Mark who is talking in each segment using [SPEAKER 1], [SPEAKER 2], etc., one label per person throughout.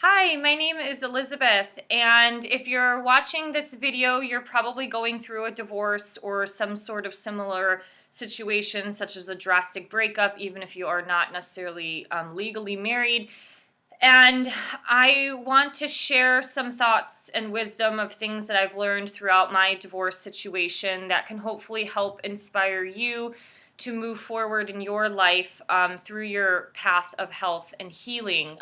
[SPEAKER 1] Hi, my name is Elizabeth, and if you're watching this video, you're probably going through a divorce or some sort of similar situation, such as a drastic breakup, even if you are not necessarily legally married. And I want to share some thoughts and wisdom of things that I've learned throughout my divorce situation that can hopefully help inspire you to move forward in your life through your path of health and healing.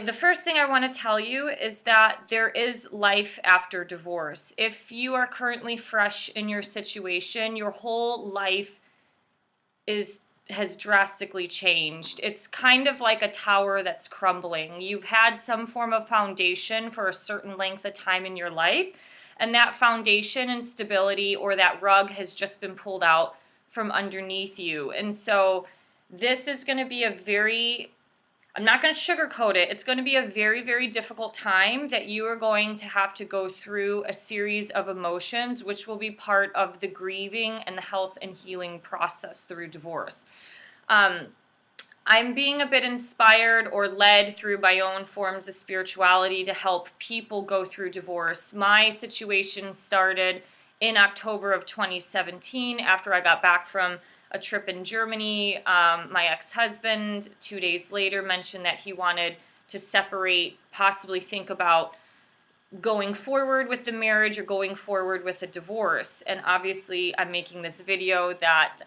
[SPEAKER 1] The first thing I want to tell you is that there is life after divorce. If you are currently fresh in your situation, your whole life has drastically changed. It's kind of like a tower that's crumbling. You've had some form of foundation for a certain length of time in your life, and that foundation and stability or that rug has just been pulled out from underneath you. And so this is going to be I'm not going to sugarcoat it. It's going to be a very, very difficult time that you are going to have to go through a series of emotions, which will be part of the grieving and the health and healing process through divorce. I'm being a bit inspired or led through my own forms of spirituality to help people go through divorce. My situation started in October of 2017 after I got back from a trip in Germany. My ex-husband 2 days later mentioned that he wanted to separate, possibly think about going forward with the marriage or going forward with a divorce. And obviously I'm making this video that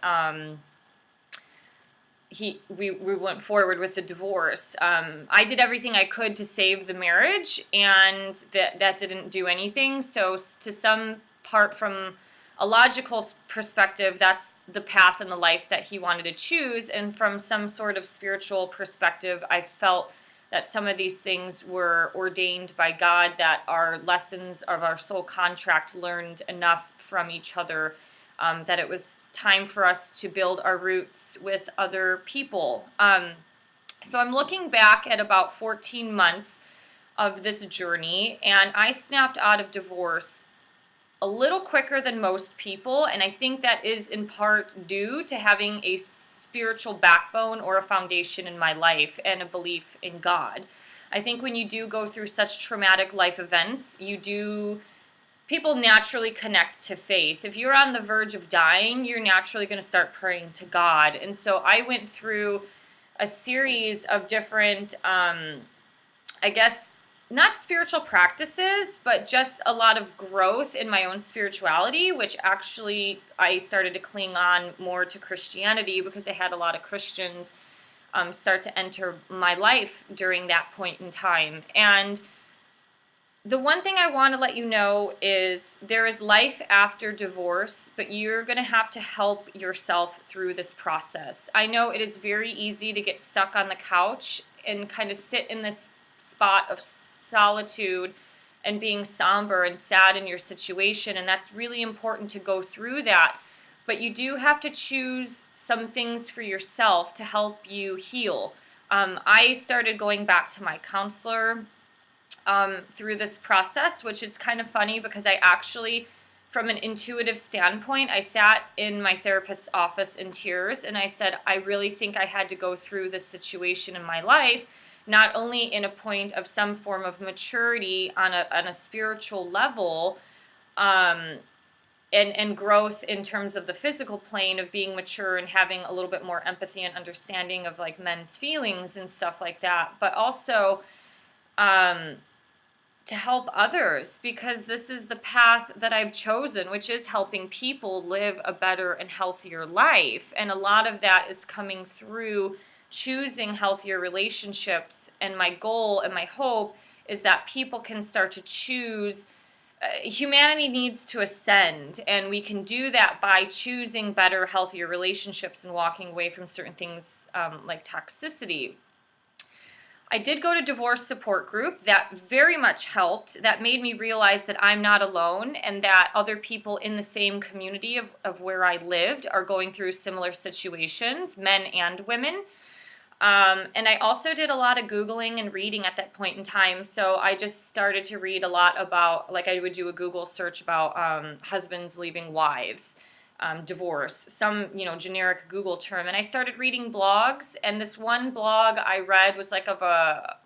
[SPEAKER 1] we went forward with the divorce. I did everything I could to save the marriage, and that didn't do anything. So to some part, from a logical perspective, that's the path in the life that he wanted to choose. And from some sort of spiritual perspective, I felt that some of these things were ordained by God, that our lessons of our soul contract learned enough from each other, that it was time for us to build our roots with other people. So I'm looking back at about 14 months of this journey, and I snapped out of divorce a little quicker than most people, and I think that is in part due to having a spiritual backbone or a foundation in my life and a belief in God. I think when you do go through such traumatic life events, people naturally connect to faith. If you're on the verge of dying, you're naturally going to start praying to God. And so I went through a series of different, not spiritual practices, but just a lot of growth in my own spirituality, which actually I started to cling on more to Christianity because I had a lot of Christians start to enter my life during that point in time. And the one thing I want to let you know is there is life after divorce, but you're going to have to help yourself through this process. I know it is very easy to get stuck on the couch and kind of sit in this spot of solitude and being somber and sad in your situation, and that's really important to go through that. But you do have to choose some things for yourself to help you heal. I started going back to my counselor through this process, which is kind of funny because I actually, from an intuitive standpoint, I sat in my therapist's office in tears and I said, I really think I had to go through this situation in my life, not only in a point of some form of maturity on a spiritual level, and growth in terms of the physical plane of being mature and having a little bit more empathy and understanding of like men's feelings and stuff like that, but also to help others, because this is the path that I've chosen, which is helping people live a better and healthier life. And a lot of that is coming through choosing healthier relationships. And my goal and my hope is that people can start to choose. Humanity needs to ascend, and we can do that by choosing better, healthier relationships and walking away from certain things like toxicity. I did go to divorce support group. That very much helped. That made me realize that I'm not alone and that other people in the same community of where I lived are going through similar situations, men and women. And I also did a lot of Googling and reading at that point in time. So I just started to read a lot about, like I would do a Google search about husbands leaving wives, divorce, some, generic Google term. And I started reading blogs. And this one blog I read was like of a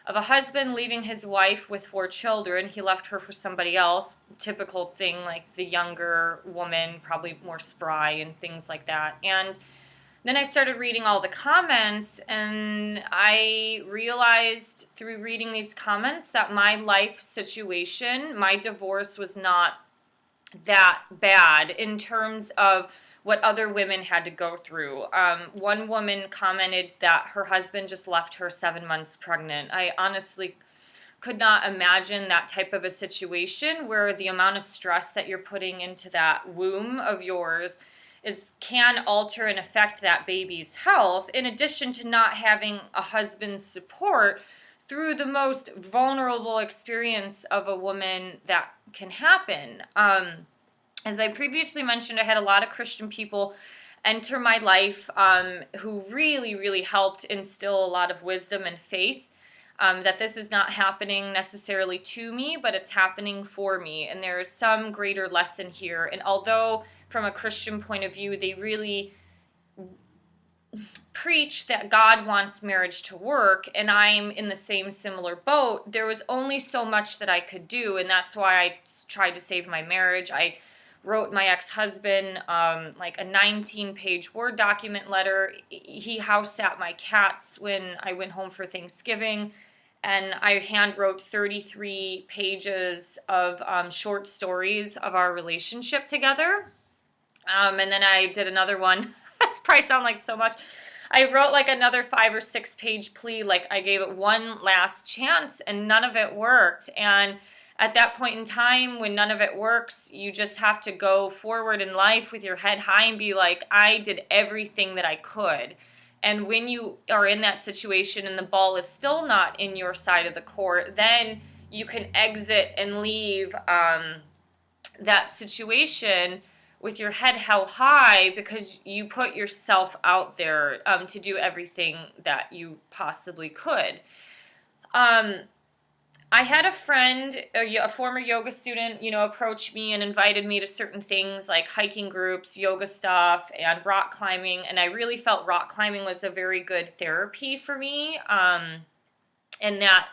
[SPEAKER 1] of a husband leaving his wife with 4 children. He left her for somebody else. Typical thing, like the younger woman, probably more spry and things like that. And then I started reading all the comments, and I realized through reading these comments that my life situation, my divorce, was not that bad in terms of what other women had to go through. One woman commented that her husband just left her 7 months pregnant. I honestly could not imagine that type of a situation where the amount of stress that you're putting into that womb of yours can alter and affect that baby's health, in addition to not having a husband's support through the most vulnerable experience of a woman that can happen. As I previously mentioned, I had a lot of Christian people enter my life who really, really helped instill a lot of wisdom and faith. That this is not happening necessarily to me, but it's happening for me. And there is some greater lesson here. And although from a Christian point of view, they really preach that God wants marriage to work, and I'm in the same similar boat, there was only so much that I could do. And that's why I tried to save my marriage. I wrote my ex-husband like a 19-page Word document letter. He house sat my cats when I went home for Thanksgiving. And I hand wrote 33 pages of short stories of our relationship together. And then I did another one. That's probably sound like so much. I wrote like another 5 or 6 page plea. Like I gave it one last chance, and none of it worked. And at that point in time, when none of it works, you just have to go forward in life with your head high and be like, I did everything that I could. And when you are in that situation and the ball is still not in your side of the court, then you can exit and leave that situation with your head held high, because you put yourself out there to do everything that you possibly could. I had a friend, a former yoga student, approach me and invited me to certain things like hiking groups, yoga stuff, and rock climbing. And I really felt rock climbing was a very good therapy for me. And that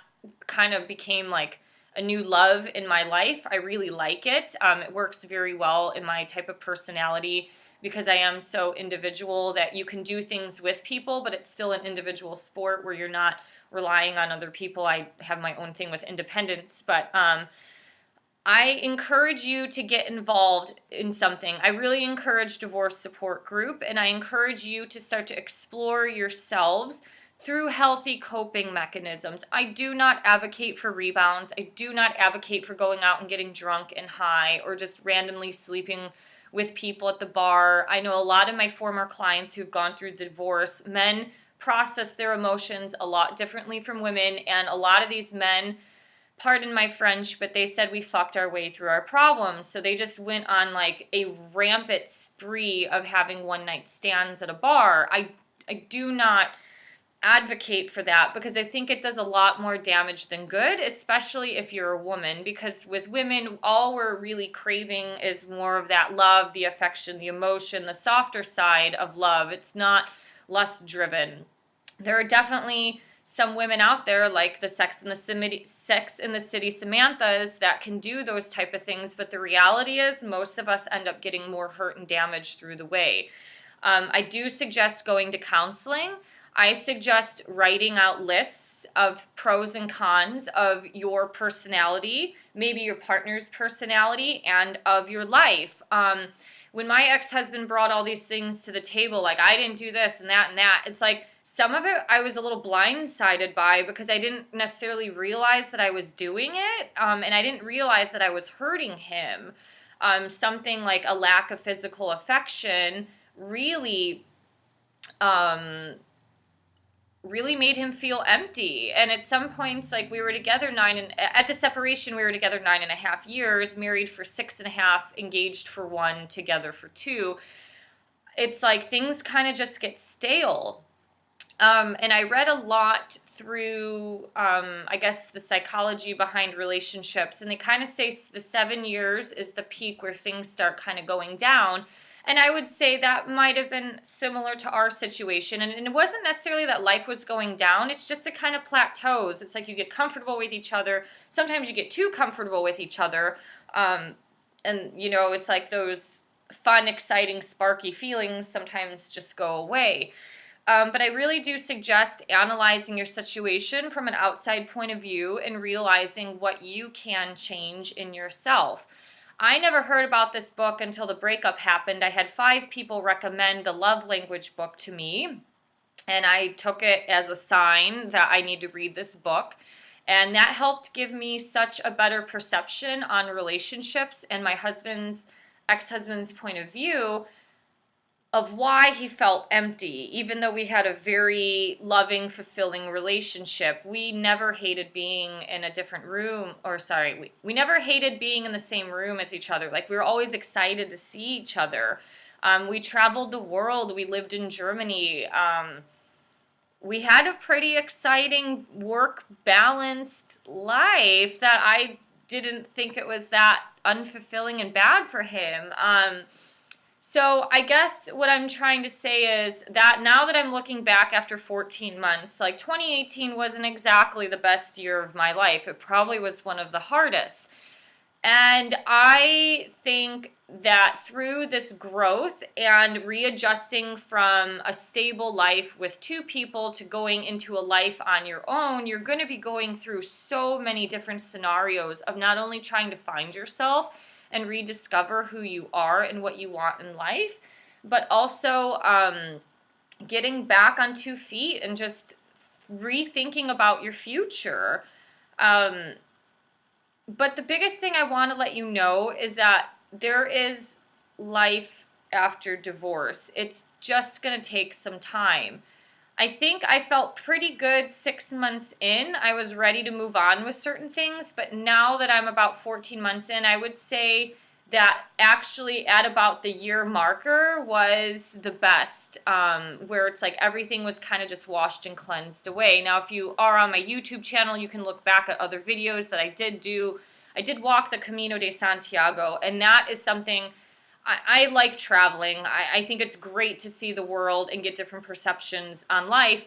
[SPEAKER 1] kind of became like a new love in my life. I really like it. It works very well in my type of personality, because I am so individual that you can do things with people, but it's still an individual sport where you're not relying on other people. I have my own thing with independence, but I encourage you to get involved in something. I really encourage divorce support group, and I encourage you to start to explore yourselves through healthy coping mechanisms. I do not advocate for rebounds. I do not advocate for going out and getting drunk and high, or just randomly sleeping with people at the bar. I know a lot of my former clients who've gone through the divorce, men process their emotions a lot differently from women, and a lot of these men, pardon my French, but they said we fucked our way through our problems. So they just went on like a rampant spree of having one night stands at a bar. I do not advocate for that, because I think it does a lot more damage than good, especially if you're a woman, because with women, all we're really craving is more of that love, the affection, the emotion, the softer side of love. It's not lust driven. There are definitely some women out there like the Sex in the City Samanthas that can do those type of things, but the reality is most of us end up getting more hurt and damaged through the way. I do suggest going to counseling. I suggest writing out lists of pros and cons of your personality, maybe your partner's personality, and of your life. When my ex-husband brought all these things to the table, like I didn't do this and that, it's like some of it I was a little blindsided by, because I didn't necessarily realize that I was doing it, and I didn't realize that I was hurting him. Something like a lack of physical affection really made him feel empty. And at some points, like we were together at the separation, we were together 9.5 years, married for 6.5, engaged for 1, together for 2. It's like things kind of just get stale. And I read a lot through, I guess, the psychology behind relationships. And they kind of say the 7 years is the peak where things start kind of going down. And I would say that might have been similar to our situation. And it wasn't necessarily that life was going down, it's just it kind of plateaus. It's like you get comfortable with each other. Sometimes you get too comfortable with each other. And, it's like those fun, exciting, sparky feelings sometimes just go away. But I really do suggest analyzing your situation from an outside point of view and realizing what you can change in yourself. I never heard about this book until the breakup happened. I had 5 people recommend the love language book to me, and I took it as a sign that I need to read this book. And that helped give me such a better perception on relationships and my ex-husband's point of view of why he felt empty. Even though we had a very loving, fulfilling relationship, we never hated being in a different room, we never hated being in the same room as each other. Like, we were always excited to see each other. We traveled the world. We lived in Germany. We had a pretty exciting work balanced life that I didn't think it was that unfulfilling and bad for him. So I guess what I'm trying to say is that now that I'm looking back after 14 months, like 2018 wasn't exactly the best year of my life. It probably was one of the hardest. And I think that through this growth and readjusting from a stable life with 2 people to going into a life on your own, you're going to be going through so many different scenarios of not only trying to find yourself and rediscover who you are and what you want in life, but also getting back on 2 feet and just rethinking about your future. But the biggest thing I want to let you know is that there is life after divorce. It's just going to take some time. I think I felt pretty good 6 months in. I was ready to move on with certain things, but now that I'm about 14 months in, I would say that actually at about the year marker was the best, where it's like everything was kind of just washed and cleansed away. Now, if you are on my YouTube channel, you can look back at other videos that I did do. I did walk the Camino de Santiago, and that is something I like traveling. I think it's great to see the world and get different perceptions on life.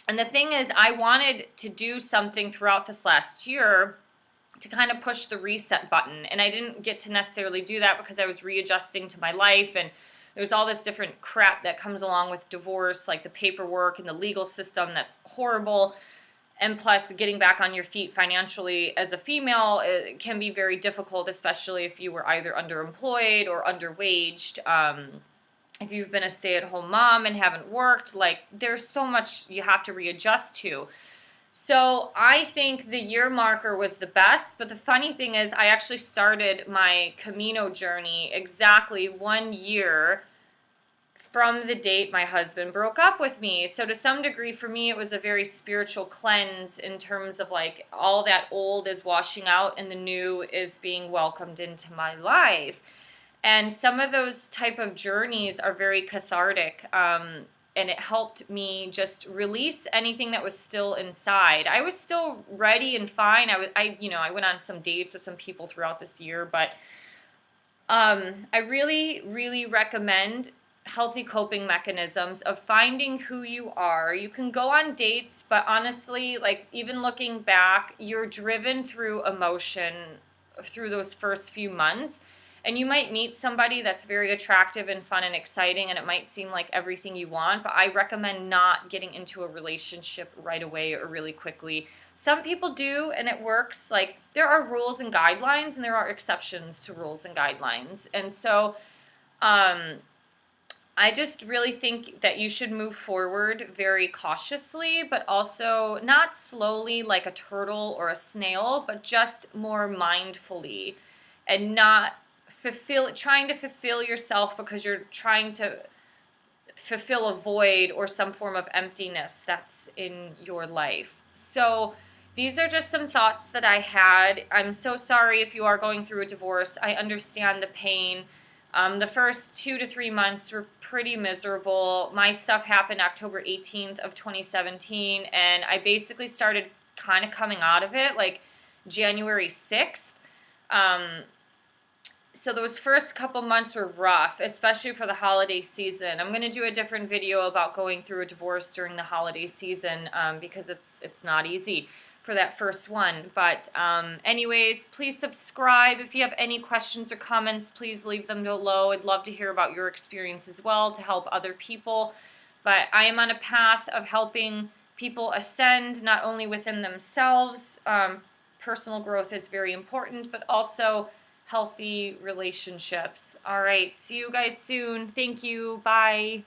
[SPEAKER 1] And the thing is, I wanted to do something throughout this last year to kind of push the reset button. And I didn't get to necessarily do that because I was readjusting to my life. And there's all this different crap that comes along with divorce, like the paperwork and the legal system that's horrible. And plus, getting back on your feet financially as a female, it can be very difficult, especially if you were either underemployed or underwaged. If you've been a stay-at-home mom and haven't worked, like, there's so much you have to readjust to. So I think the year marker was the best, but the funny thing is I actually started my Camino journey exactly 1 year from the date my husband broke up with me. So to some degree, for me, it was a very spiritual cleanse in terms of like all that old is washing out and the new is being welcomed into my life. And some of those type of journeys are very cathartic. And it helped me just release anything that was still inside. I was still ready and fine. I went on some dates with some people throughout this year, but I really, really recommend healthy coping mechanisms of finding who you are. You can go on dates, but honestly, like, even looking back, you're driven through emotion through those first few months. And you might meet somebody that's very attractive and fun and exciting, and it might seem like everything you want, but I recommend not getting into a relationship right away or really quickly. Some people do, and it works. Like, there are rules and guidelines, and there are exceptions to rules and guidelines. And so, I just really think that you should move forward very cautiously, but also not slowly like a turtle or a snail, but just more mindfully, and not trying to fulfill yourself because you're trying to fulfill a void or some form of emptiness that's in your life. So these are just some thoughts that I had. I'm so sorry if you are going through a divorce. I understand the pain. The first 2 to 3 months were pretty miserable. My stuff happened October 18th of 2017, and I basically started kind of coming out of it like January 6th. So those first couple months were rough, especially for the holiday season. I'm going to do a different video about going through a divorce during the holiday season, because it's not easy for that first one. But anyways, please subscribe. If you have any questions or comments, please leave them below. I'd love to hear about your experience as well to help other people. But I am on a path of helping people ascend, not only within themselves. Personal growth is very important, but also healthy relationships. All right, see you guys soon. Thank you. Bye.